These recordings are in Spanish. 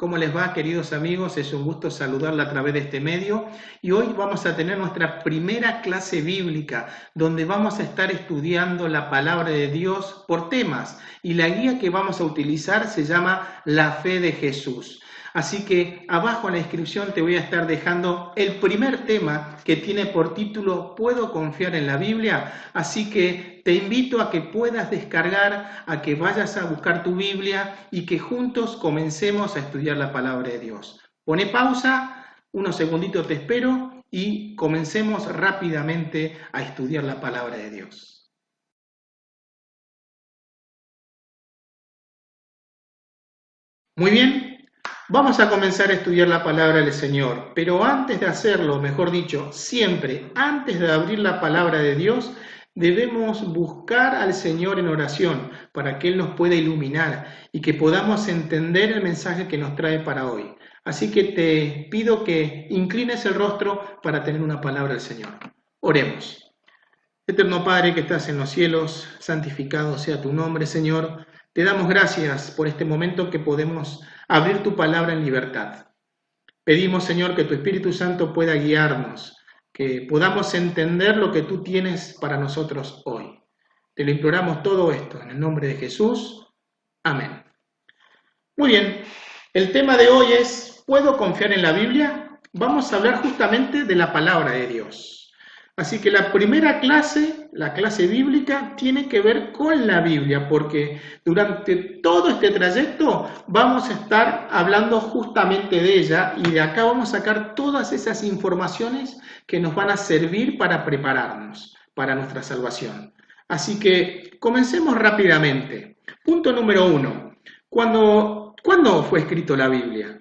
¿Cómo les va, queridos amigos? Es un gusto saludarla a través de este medio y hoy vamos a tener nuestra primera clase bíblica donde vamos a estar estudiando la palabra de Dios por temas y la guía que vamos a utilizar se llama La Fe de Jesús. Así que abajo en la descripción te voy a estar dejando el primer tema que tiene por título ¿Puedo confiar en la Biblia? Así que te invito a que puedas descargar, a que vayas a buscar tu Biblia y que juntos comencemos a estudiar la palabra de Dios. Pone pausa, unos segunditos te espero y comencemos rápidamente a estudiar la palabra de Dios. Muy bien. Vamos a comenzar a estudiar la palabra del Señor, pero antes de hacerlo, mejor dicho, siempre antes de abrir la palabra de Dios, debemos buscar al Señor en oración para que Él nos pueda iluminar y que podamos entender el mensaje que nos trae para hoy. Así que te pido que inclines el rostro para tener una palabra del Señor. Oremos. Eterno Padre que estás en los cielos, santificado sea tu nombre, Señor. Te damos gracias por este momento que podemos abrir tu palabra en libertad. Pedimos, Señor, que tu Espíritu Santo pueda guiarnos, que podamos entender lo que tú tienes para nosotros hoy. Te lo imploramos todo esto en el nombre de Jesús. Amén. Muy bien, el tema de hoy es ¿puedo confiar en la Biblia? Vamos a hablar justamente de la palabra de Dios. Así que la primera clase, la clase bíblica, tiene que ver con la Biblia, porque durante todo este trayecto vamos a estar hablando justamente de ella y de acá vamos a sacar todas esas informaciones que nos van a servir para prepararnos para nuestra salvación. Así que comencemos rápidamente. Punto número 1. ¿Cuándo fue escrito la Biblia?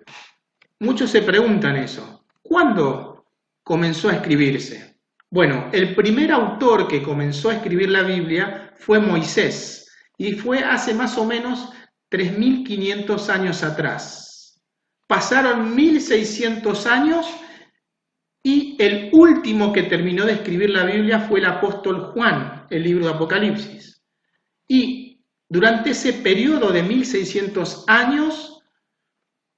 Muchos se preguntan eso. ¿Cuándo comenzó a escribirse? Bueno, el primer autor que comenzó a escribir la Biblia fue Moisés y fue hace más o menos 3.500 años atrás. Pasaron 1.600 años y el último que terminó de escribir la Biblia fue el apóstol Juan, el libro de Apocalipsis. Y durante ese periodo de 1.600 años,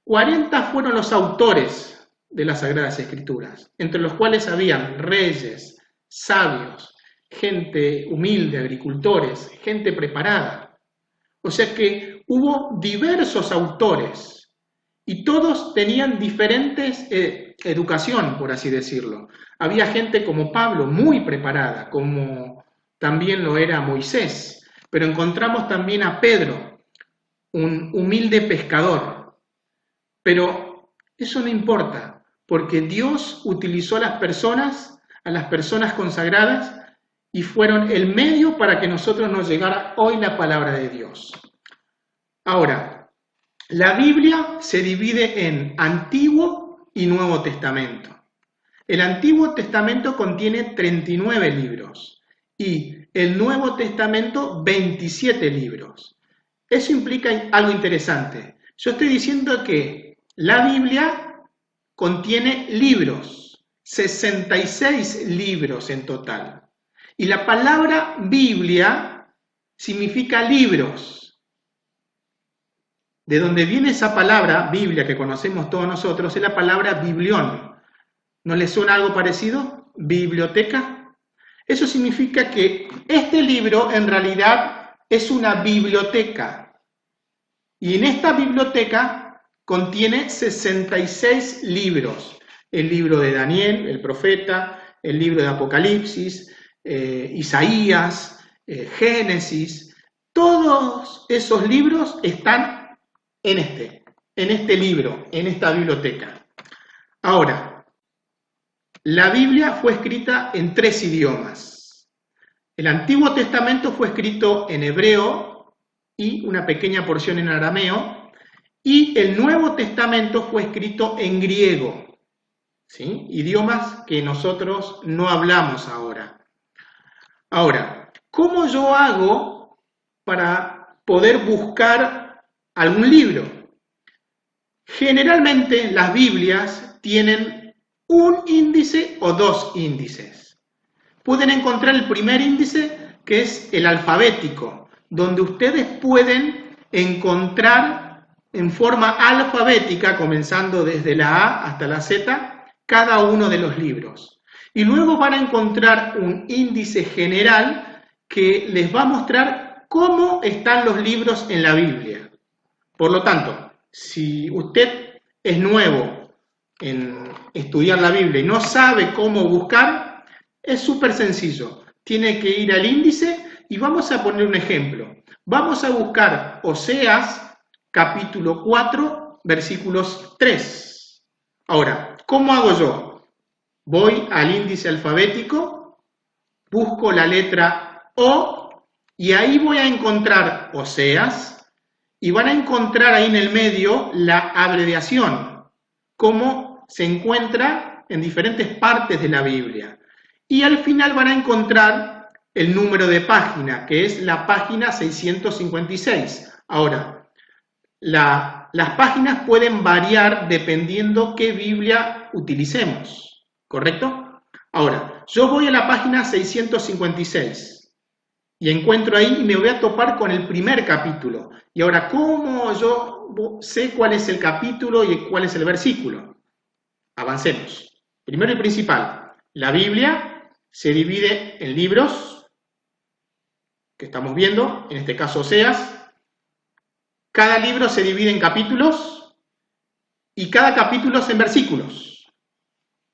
40 fueron los autores de las Sagradas Escrituras, entre los cuales habían reyes, sabios, gente humilde, agricultores, gente preparada. O sea que hubo diversos autores y todos tenían diferentes educación, por así decirlo. Había gente como Pablo, muy preparada, como también lo era Moisés, pero encontramos también a Pedro, un humilde pescador. Pero eso no importa, porque Dios utilizó a las personas consagradas, y fueron el medio para que nosotros nos llegara hoy la palabra de Dios. Ahora, la Biblia se divide en Antiguo y Nuevo Testamento. El Antiguo Testamento contiene 39 libros y el Nuevo Testamento 27 libros. Eso implica algo interesante. Yo estoy diciendo que la Biblia contiene libros, 66 libros en total. Y la palabra Biblia significa libros. De donde viene esa palabra, Biblia, que conocemos todos nosotros, es la palabra biblión. ¿No les suena algo parecido? Biblioteca. Eso significa que este libro en realidad es una biblioteca. Y en esta biblioteca contiene 66 libros. El libro de Daniel, el profeta, el libro de Apocalipsis, Isaías, Génesis. Todos esos libros están en este libro, en esta biblioteca. Ahora, la Biblia fue escrita en 3 idiomas. El Antiguo Testamento fue escrito en hebreo y una pequeña porción en arameo, y el Nuevo Testamento fue escrito en griego, ¿sí? Idiomas que nosotros no hablamos ahora. Ahora, ¿cómo yo hago para poder buscar algún libro? Generalmente las Biblias tienen un índice o 2 índices. Pueden encontrar el primer índice, que es el alfabético, donde ustedes pueden encontrar en forma alfabética, comenzando desde la A hasta la Z, cada uno de los libros. Y luego van a encontrar un índice general que les va a mostrar cómo están los libros en la Biblia. Por lo tanto, si usted es nuevo en estudiar la Biblia y no sabe cómo buscar, es súper sencillo. Tiene que ir al índice y vamos a poner un ejemplo. Vamos a buscar Oseas, capítulo 4, versículos 3. Ahora, ¿cómo hago yo? Voy al índice alfabético, busco la letra O y ahí voy a encontrar Oseas y van a encontrar ahí en el medio la abreviación, cómo se encuentra en diferentes partes de la Biblia. Y al final van a encontrar el número de página, que es la página 656. Ahora, las páginas pueden variar dependiendo qué Biblia utilicemos, ¿correcto? Ahora, yo voy a la página 656 y encuentro ahí y me voy a topar con el primer capítulo. Y ahora, ¿cómo yo sé cuál es el capítulo y cuál es el versículo? Avancemos. Primero y principal, la Biblia se divide en libros, que estamos viendo, en este caso Oseas. Cada libro se divide en capítulos y cada capítulo es en versículos.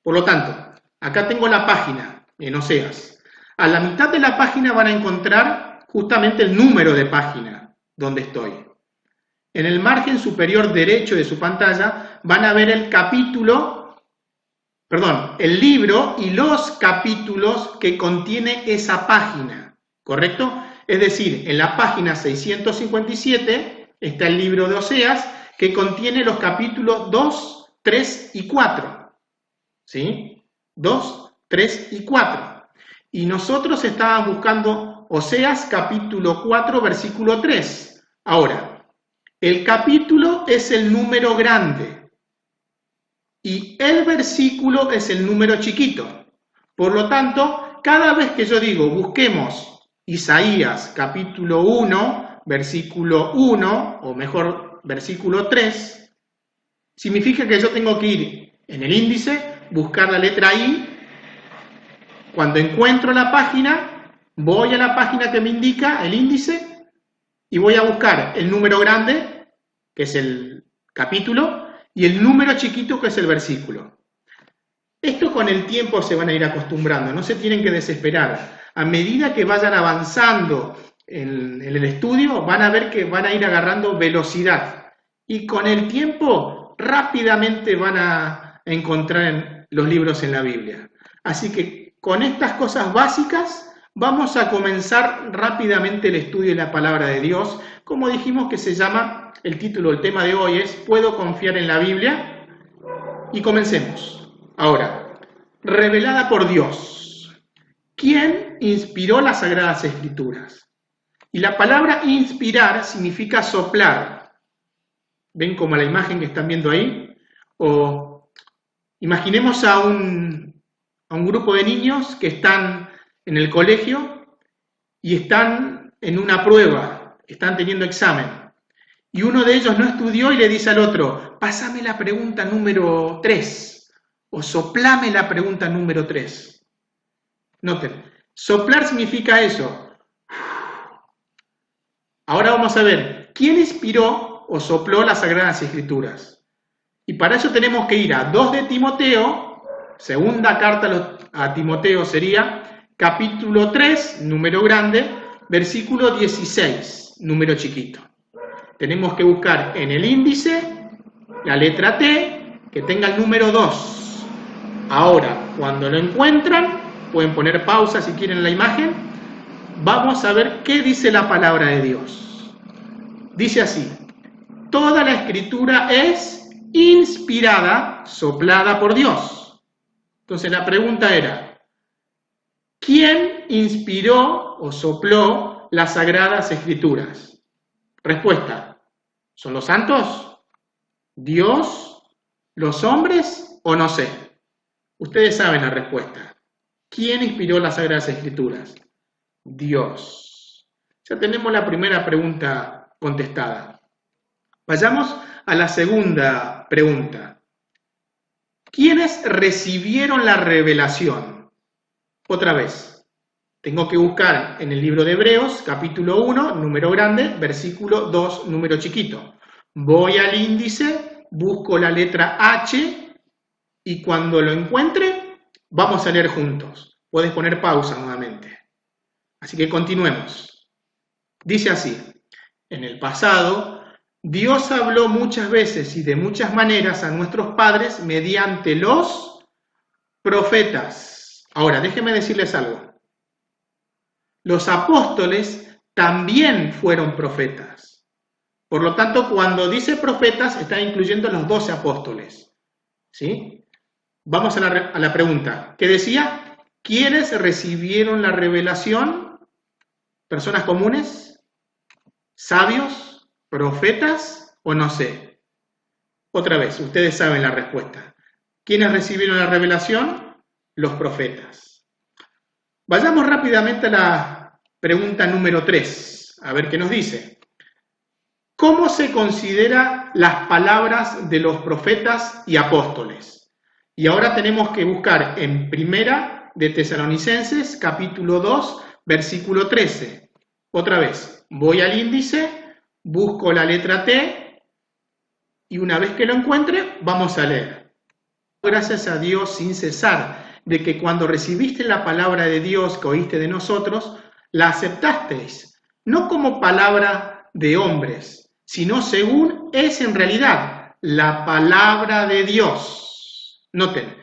Por lo tanto, acá tengo la página en Oseas. A la mitad de la página van a encontrar justamente el número de página donde estoy. En el margen superior derecho de su pantalla van a ver el libro y los capítulos que contiene esa página, ¿correcto? Es decir, en la página 657 está el libro de Oseas, que contiene los capítulos 2, 3 y 4. ¿Sí? 2, 3 y 4. Y nosotros estábamos buscando Oseas capítulo 4, versículo 3. Ahora, el capítulo es el número grande y el versículo es el número chiquito. Por lo tanto, cada vez que yo digo busquemos Isaías capítulo 1, versículo 1, o mejor, versículo 3, significa que yo tengo que ir en el índice, buscar la letra I. Cuando encuentro la página, voy a la página que me indica el índice y voy a buscar el número grande, que es el capítulo, y el número chiquito, que es el versículo. Esto con el tiempo se van a ir acostumbrando, no se tienen que desesperar. A medida que vayan avanzando en el estudio, van a ver que van a ir agarrando velocidad. Y con el tiempo, rápidamente van a encontrar los libros en la Biblia. Así que con estas cosas básicas vamos a comenzar rápidamente el estudio de la palabra de Dios. Como dijimos que se llama, el título, el tema de hoy es ¿Puedo confiar en la Biblia? Y comencemos. Ahora, revelada por Dios. ¿Quién inspiró las Sagradas Escrituras? Y la palabra inspirar significa soplar. ¿Ven como la imagen que están viendo ahí? O imaginemos a un grupo de niños que están en el colegio y están en una prueba, están teniendo examen. Y uno de ellos no estudió y le dice al otro, pásame la pregunta número 3 o soplame la pregunta número 3. Noten, soplar significa eso. Ahora vamos a ver, ¿quién inspiró o sopló las Sagradas Escrituras? Y para eso tenemos que ir a 2 de Timoteo, segunda carta a Timoteo sería capítulo 3, número grande, versículo 16, número chiquito. Tenemos que buscar en el índice la letra T que tenga el número 2. Ahora, cuando lo encuentran, pueden poner pausa si quieren la imagen, vamos a ver qué dice la palabra de Dios. Dice así, toda la escritura es inspirada, soplada por Dios. Entonces la pregunta era, ¿quién inspiró o sopló las Sagradas Escrituras? Respuesta, ¿son los santos? ¿Dios? ¿Los hombres? ¿O no sé? Ustedes saben la respuesta. ¿Quién inspiró las Sagradas Escrituras? Dios. Ya tenemos la primera pregunta contestada. Vayamos a la segunda pregunta. ¿Quiénes recibieron la revelación? Otra vez, tengo que buscar en el libro de Hebreos, capítulo 1, número grande, versículo 2, número chiquito. Voy al índice, busco la letra H y cuando lo encuentre, vamos a leer juntos. Puedes poner pausa nuevamente. Así que continuemos. Dice así, en el pasado, Dios habló muchas veces y de muchas maneras a nuestros padres mediante los profetas. Ahora, déjenme decirles algo. Los apóstoles también fueron profetas. Por lo tanto, cuando dice profetas, está incluyendo a los 12 apóstoles. ¿Sí? Vamos a la pregunta. ¿Qué decía? ¿Quiénes recibieron la revelación? ¿Personas comunes? ¿Sabios? ¿Profetas? ¿O no sé? Otra vez, ustedes saben la respuesta. ¿Quiénes recibieron la revelación? Los profetas. Vayamos rápidamente a la pregunta número 3. A ver qué nos dice. ¿Cómo se consideran las palabras de los profetas y apóstoles? Y ahora tenemos que buscar en Primera de Tesalonicenses, capítulo 2, versículo 13. Otra vez, voy al índice, busco la letra T y una vez que lo encuentre, vamos a leer. Gracias a Dios sin cesar, de que cuando recibiste la palabra de Dios que oíste de nosotros, la aceptasteis, no como palabra de hombres, sino según es en realidad la palabra de Dios. Noten,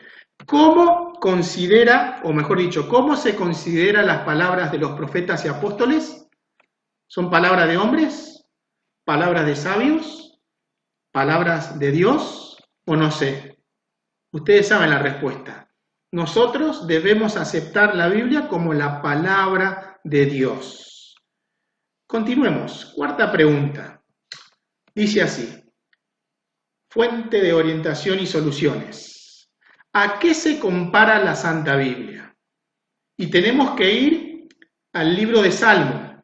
¿cómo considera, o mejor dicho, cómo se consideran las palabras de los profetas y apóstoles? ¿Son palabras de hombres? ¿Palabras de sabios? ¿Palabras de Dios? ¿O no sé? Ustedes saben la respuesta. Nosotros debemos aceptar la Biblia como la palabra de Dios. Continuemos. Cuarta pregunta. Dice así. Fuente de orientación y soluciones. ¿A qué se compara la Santa Biblia? Y tenemos que ir al libro de Salmo,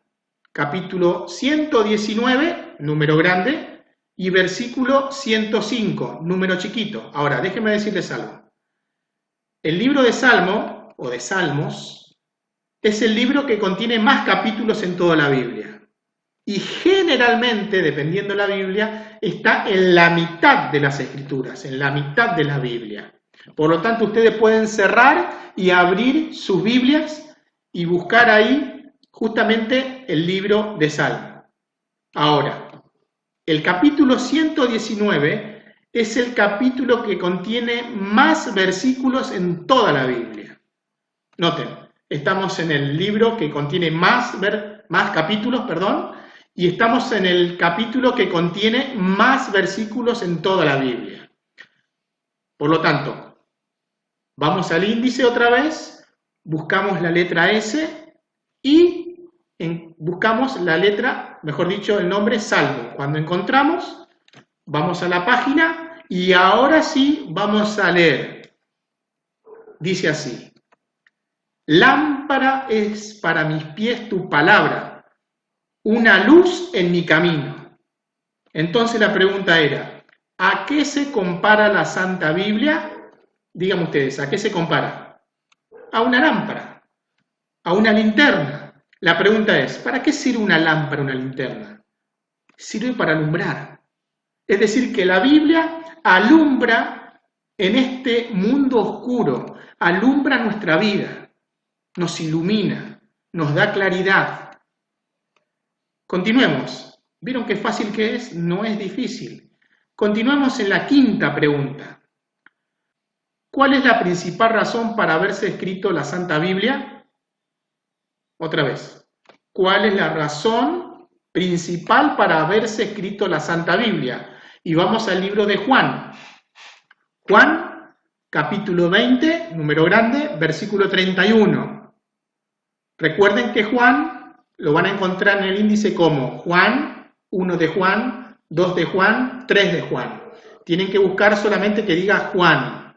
capítulo 119, número grande, y versículo 105, número chiquito. Ahora, déjenme decirles algo. El libro de Salmo, o de Salmos, es el libro que contiene más capítulos en toda la Biblia. Y generalmente, dependiendo de la Biblia, está en la mitad de las Escrituras, en la mitad de la Biblia. Por lo tanto, ustedes pueden cerrar y abrir sus Biblias y buscar ahí justamente el libro de Salmo. Ahora, el capítulo 119 es el capítulo que contiene más versículos en toda la Biblia. Noten, estamos en el libro que contiene más capítulos, y estamos en el capítulo que contiene más versículos en toda la Biblia. Por lo tanto, vamos al índice otra vez, buscamos la letra S y buscamos la letra, mejor dicho, el nombre Salmo. Cuando encontramos, vamos a la página y ahora sí vamos a leer. Dice así. Lámpara es para mis pies tu palabra, una luz en mi camino. Entonces la pregunta era, ¿a qué se compara la Santa Biblia? Díganme ustedes, ¿a qué se compara? A una lámpara, a una linterna. La pregunta es, ¿para qué sirve una lámpara, una linterna? Sirve para alumbrar. Es decir, que la Biblia alumbra en este mundo oscuro, alumbra nuestra vida, nos ilumina, nos da claridad. Continuemos. ¿Vieron qué fácil que es? No es difícil. Continuemos en la quinta pregunta. ¿Cuál es la principal razón para haberse escrito la Santa Biblia? Otra vez. ¿Cuál es la razón principal para haberse escrito la Santa Biblia? Y vamos al libro de Juan. Juan, capítulo 20, número grande, versículo 31. Recuerden que Juan lo van a encontrar en el índice como Juan, 1 de Juan, 2 de Juan, 3 de Juan. Tienen que buscar solamente que diga Juan.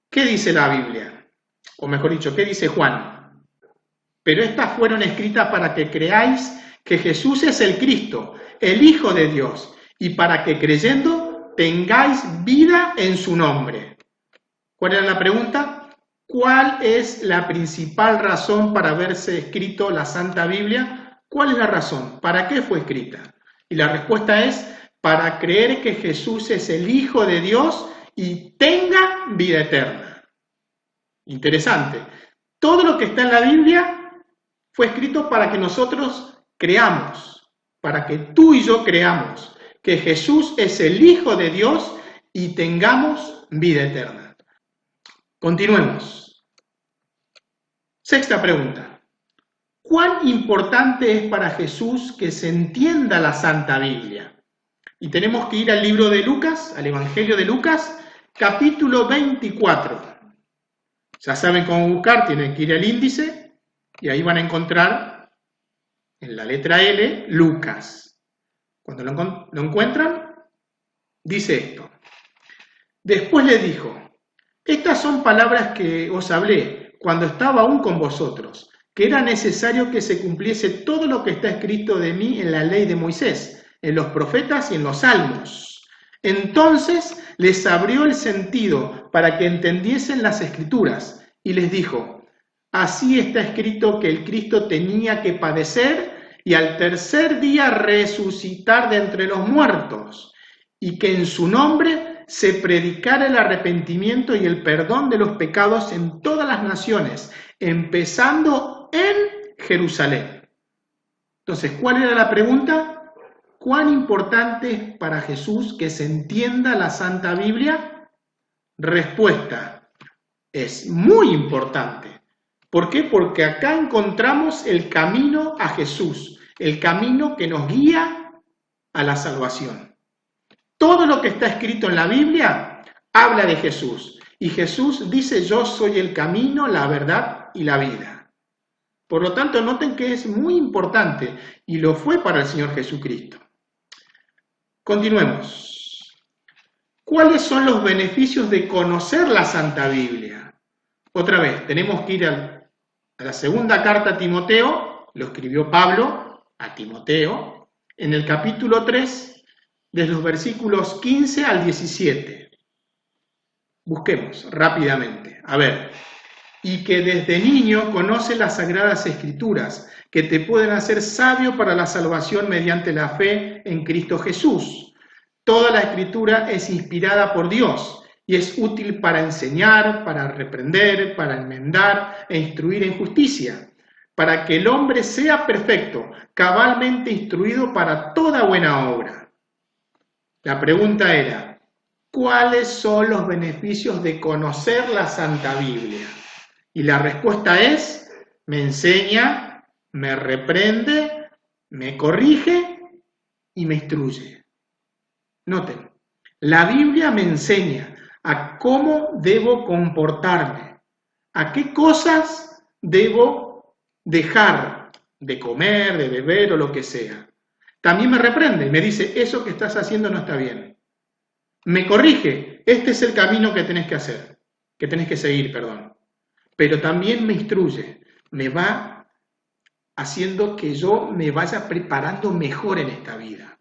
¿Qué dice la Biblia? O mejor dicho, ¿qué dice Juan? Pero estas fueron escritas para que creáis que Jesús es el Cristo, el Hijo de Dios, y para que creyendo tengáis vida en su nombre. ¿Cuál era la pregunta? ¿Cuál es la principal razón para haberse escrito la Santa Biblia? ¿Cuál es la razón? ¿Para qué fue escrita? Y la respuesta es para creer que Jesús es el Hijo de Dios y tenga vida eterna. Interesante. Todo lo que está en la Biblia fue escrito para que nosotros creamos, para que tú y yo creamos que Jesús es el Hijo de Dios y tengamos vida eterna. Continuemos. Sexta pregunta. ¿Cuán importante es para Jesús que se entienda la Santa Biblia? Y tenemos que ir al libro de Lucas, al Evangelio de Lucas, capítulo 24. Ya saben cómo buscar, tienen que ir al índice y ahí van a encontrar en la letra L, Lucas. Cuando lo encuentran, dice esto. Después les dijo, estas son palabras que os hablé cuando estaba aún con vosotros, que era necesario que se cumpliese todo lo que está escrito de mí en la ley de Moisés, en los profetas y en los salmos. Entonces les abrió el sentido para que entendiesen las Escrituras y les dijo, así está escrito que el Cristo tenía que padecer y al tercer día resucitar de entre los muertos, y que en su nombre se predicara el arrepentimiento y el perdón de los pecados en todas las naciones, empezando en Jerusalén. Entonces, ¿cuál era la pregunta? ¿Cuán importante es para Jesús que se entienda la Santa Biblia? Respuesta, es muy importante. ¿Por qué? Porque acá encontramos el camino a Jesús, el camino que nos guía a la salvación. Todo lo que está escrito en la Biblia habla de Jesús. Y Jesús dice, yo soy el camino, la verdad y la vida. Por lo tanto, noten que es muy importante y lo fue para el Señor Jesucristo. Continuemos. ¿Cuáles son los beneficios de conocer la Santa Biblia? Otra vez, tenemos que ir a la segunda carta a Timoteo, lo escribió Pablo a Timoteo, en el capítulo 3, de los versículos 15 al 17. Busquemos rápidamente. A ver, y que desde niño conoce las Sagradas Escrituras, que te pueden hacer sabio para la salvación mediante la fe en Cristo Jesús. Toda la Escritura es inspirada por Dios y es útil para enseñar, para reprender, para enmendar e instruir en justicia, para que el hombre sea perfecto, cabalmente instruido para toda buena obra. La pregunta era, ¿cuáles son los beneficios de conocer la Santa Biblia? Y la respuesta es, me enseña, me reprende, me corrige y me instruye. Noten, la Biblia me enseña a cómo debo comportarme, a qué cosas debo dejar de comer, de beber o lo que sea. También me reprende y me dice, eso que estás haciendo no está bien. Me corrige, este es el camino que tenés que hacer, que tenés que seguir, perdón. Pero también me instruye, me va haciendo que yo me vaya preparando mejor en esta vida.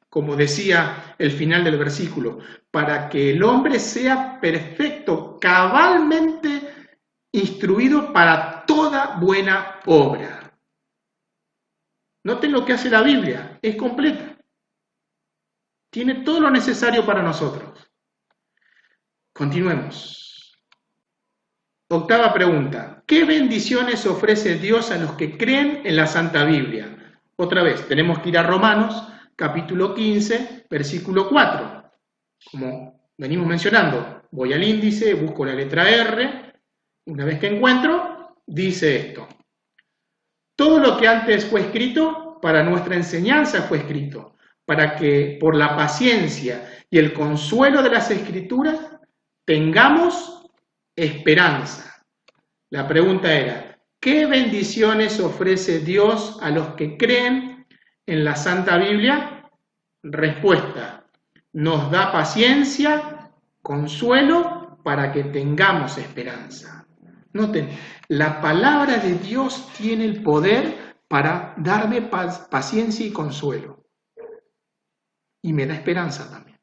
Como decía el final del versículo, para que el hombre sea perfecto, cabalmente instruido para toda buena obra. Noten lo que hace la Biblia, es completa. Tiene todo lo necesario para nosotros. Continuemos. Octava pregunta. ¿Qué bendiciones ofrece Dios a los que creen en la Santa Biblia? Otra vez, tenemos que ir a Romanos, capítulo 15, versículo 4. Como venimos mencionando, voy al índice, busco la letra R, una vez que encuentro, dice esto. Todo lo que antes fue escrito, para nuestra enseñanza fue escrito, para que por la paciencia y el consuelo de las Escrituras tengamos esperanza. La pregunta era, ¿qué bendiciones ofrece Dios a los que creen en la Santa Biblia? Respuesta, nos da paciencia, consuelo, para que tengamos esperanza. Noten, la palabra de Dios tiene el poder para darme paciencia y consuelo. Y me da esperanza también.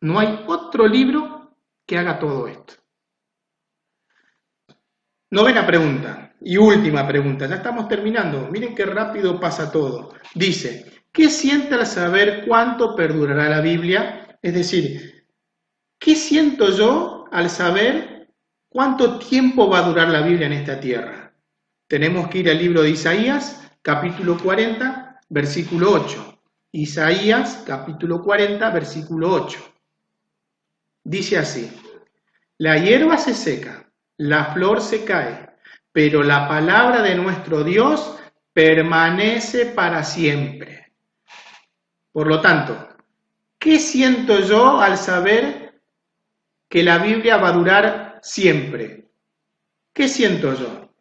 No hay otro libro que haga todo esto. Novena pregunta y última pregunta, ya estamos terminando, miren qué rápido pasa todo. Dice, ¿qué siente al saber cuánto perdurará la Biblia? Es decir, ¿qué siento yo al saber cuánto tiempo va a durar la Biblia en esta tierra? Tenemos que ir al libro de Isaías, capítulo 40, versículo 8. Isaías, capítulo 40, versículo 8. Dice así, la hierba se seca, la flor se cae, pero la palabra de nuestro Dios permanece para siempre. Por lo tanto, ¿qué siento yo al saber que la Biblia va a durar siempre? ¿Qué siento yo?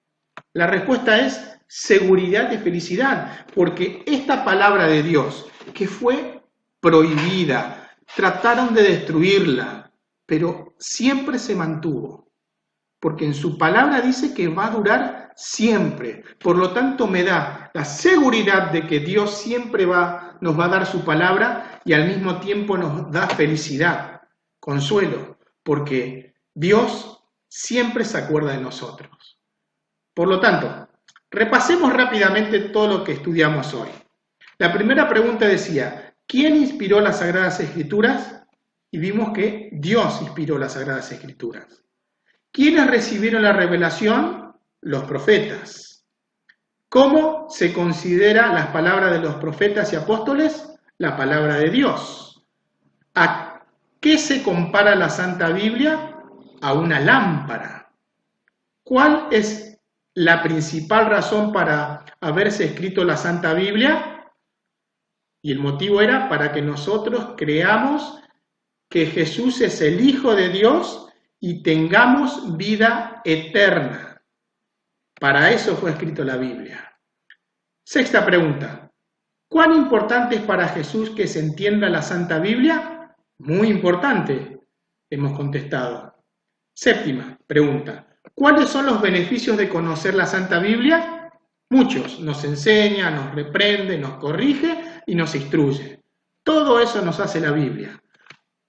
La respuesta es seguridad y felicidad, porque esta palabra de Dios, que fue prohibida, trataron de destruirla, pero siempre se mantuvo. Porque en su palabra dice que va a durar siempre. Por lo tanto, me da la seguridad de que Dios siempre nos va a dar su palabra y al mismo tiempo nos da felicidad, consuelo, porque Dios siempre se acuerda de nosotros. Por lo tanto, repasemos rápidamente todo lo que estudiamos hoy. La primera pregunta decía, ¿quién inspiró las Sagradas Escrituras? Y vimos que Dios inspiró las Sagradas Escrituras. ¿Quiénes recibieron la revelación? Los profetas. ¿Cómo se considera las palabras de los profetas y apóstoles? La palabra de Dios. ¿A qué se compara la Santa Biblia? A una lámpara. ¿Cuál es la principal razón para haberse escrito la Santa Biblia? Y el motivo era para que nosotros creamos que Jesús es el Hijo de Dios y tengamos vida eterna. Para eso fue escrito la Biblia. Sexta pregunta. ¿Cuán importante es para Jesús que se entienda la Santa Biblia? Muy importante, hemos contestado. Séptima pregunta. ¿Cuáles son los beneficios de conocer la Santa Biblia? Muchos. Nos enseña, nos reprende, nos corrige y nos instruye. Todo eso nos hace la Biblia.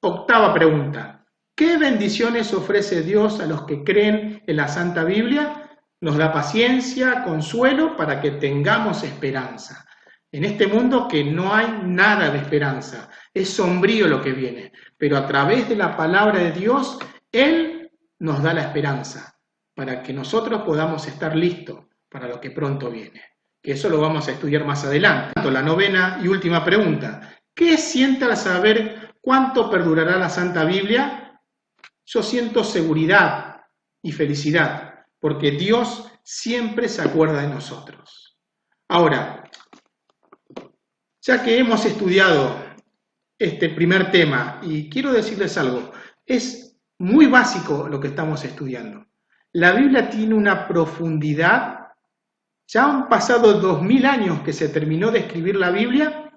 Octava pregunta. ¿Qué bendiciones ofrece Dios a los que creen en la Santa Biblia? Nos da paciencia, consuelo para que tengamos esperanza. En este mundo que no hay nada de esperanza, es sombrío lo que viene, pero a través de la palabra de Dios, Él nos da la esperanza para que nosotros podamos estar listos para lo que pronto viene. Que eso lo vamos a estudiar más adelante. La novena y última pregunta. ¿Qué siente al saber cuánto perdurará la Santa Biblia? Yo siento seguridad y felicidad, porque Dios siempre se acuerda de nosotros. Ahora, ya que hemos estudiado este primer tema, y quiero decirles algo, es muy básico lo que estamos estudiando. La Biblia tiene una profundidad, ya han pasado 2000 años que se terminó de escribir la Biblia,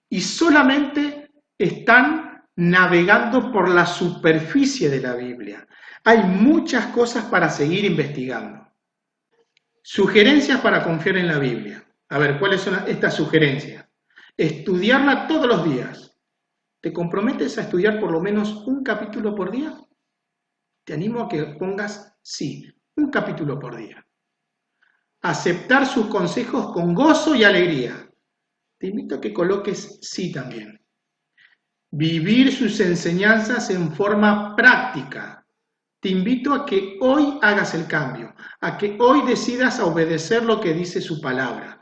y solamente están navegando por la superficie de la Biblia. Hay muchas cosas para seguir investigando. Sugerencias para confiar en la Biblia. A ver, ¿cuáles son estas sugerencias? Estudiarla todos los días. ¿Te comprometes a estudiar por lo menos un capítulo por día? Te animo a que pongas sí, un capítulo por día. Aceptar sus consejos con gozo y alegría. Te invito a que coloques sí también. Vivir sus enseñanzas en forma práctica. Te invito a que hoy hagas el cambio, a que hoy decidas a obedecer lo que dice su palabra.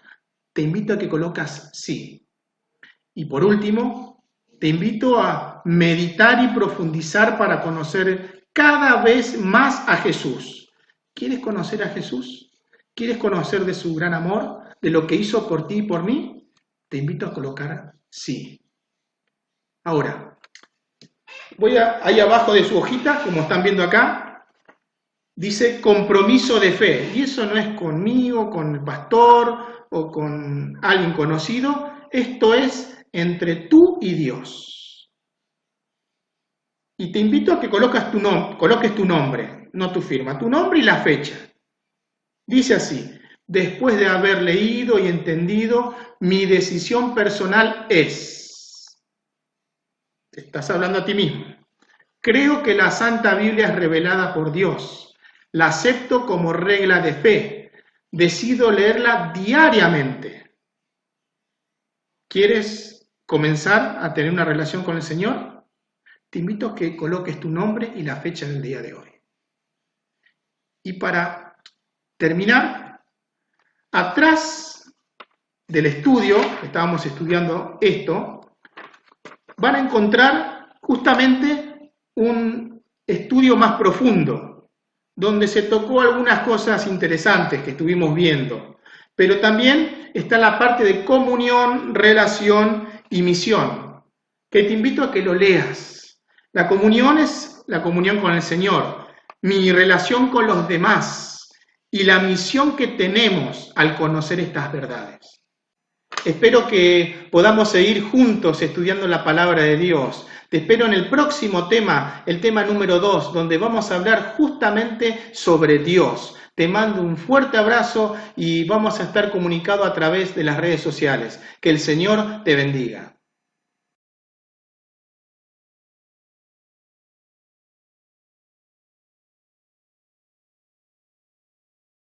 Te invito a que colocas sí. Y por último, te invito a meditar y profundizar para conocer cada vez más a Jesús. ¿Quieres conocer a Jesús? ¿Quieres conocer de su gran amor, de lo que hizo por ti y por mí? Te invito a colocar sí. Ahora, ahí abajo de su hojita, como están viendo acá, dice compromiso de fe. Y eso no es conmigo, con el pastor o con alguien conocido. Esto es entre tú y Dios. Y te invito a que coloques tu nombre, no tu firma, tu nombre y la fecha. Dice así, después de haber leído y entendido, mi decisión personal es, estás hablando a ti mismo, creo que la Santa Biblia es revelada por Dios, la acepto como regla de fe, decido leerla diariamente. ¿Quieres comenzar a tener una relación con el Señor? Te invito a que coloques tu nombre y la fecha del día de hoy. Y para terminar, atrás del estudio, estábamos estudiando esto, van a encontrar justamente un estudio más profundo, donde se tocó algunas cosas interesantes que estuvimos viendo, pero también está la parte de comunión, relación y misión, que te invito a que lo leas. La comunión es la comunión con el Señor, mi relación con los demás y la misión que tenemos al conocer estas verdades. Espero que podamos seguir juntos estudiando la palabra de Dios. Te espero en el próximo tema, el tema número 2, donde vamos a hablar justamente sobre Dios. Te mando un fuerte abrazo y vamos a estar comunicados a través de las redes sociales. Que el Señor te bendiga.